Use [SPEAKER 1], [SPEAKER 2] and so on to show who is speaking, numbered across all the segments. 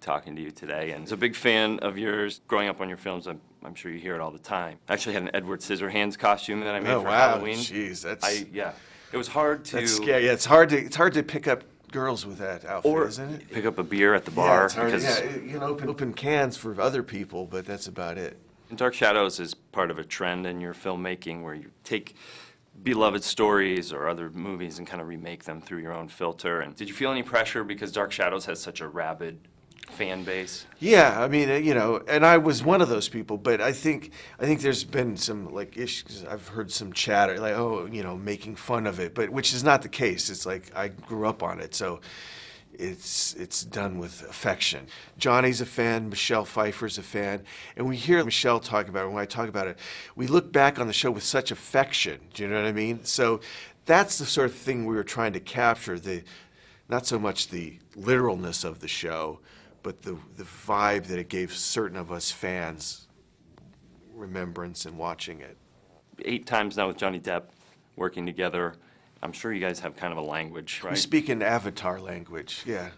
[SPEAKER 1] talking to you today. And I was a big fan of yours. Growing up on your films, I'm sure you hear it all the time. I actually had an Edward Scissorhands costume that I made for Halloween.
[SPEAKER 2] Jeez, that's...
[SPEAKER 1] Yeah. It was hard to...
[SPEAKER 2] That's scary. Yeah, it's hard to pick up girls with that outfit, isn't it?
[SPEAKER 1] Pick up a beer at the bar.
[SPEAKER 2] It's hard, you can open cans for other people, but that's about it.
[SPEAKER 1] Dark Shadows is part of a trend in your filmmaking where you take beloved stories or other movies and kind of remake them through your own filter. And did you feel any pressure because Dark Shadows has such a rabid fan base?
[SPEAKER 2] Yeah, I mean, and I was one of those people, but I think there's been some like issues. I've heard some chatter like, oh, making fun of it, but which is not the case. It's like I grew up on it, so it's done with affection. Johnny's a fan, Michelle Pfeiffer's a fan, and we hear Michelle talk about it. When I talk about it, we look back on the show with such affection. Do you know what I mean? So that's the sort of thing we were trying to capture, not so much the literalness of the show, but the vibe that it gave certain of us fans remembrance in watching it. 8
[SPEAKER 1] times now with Johnny Depp working together. I'm sure you guys have kind of a language, right?
[SPEAKER 2] We speak in Avatar language, yeah.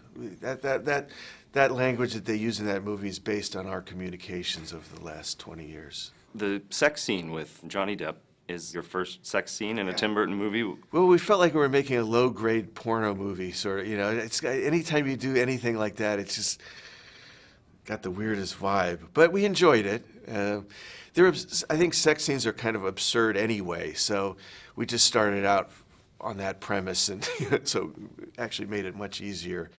[SPEAKER 2] That language that they use in that movie is based on our communications of the last 20 years.
[SPEAKER 1] The sex scene with Johnny Depp is your first sex scene in a Tim Burton movie?
[SPEAKER 2] Well, we felt like we were making a low-grade porno movie, sort of. It's anytime you do anything like that, it's just got the weirdest vibe. But we enjoyed it. I think sex scenes are kind of absurd anyway, so we just started out on that premise, and so actually made it much easier.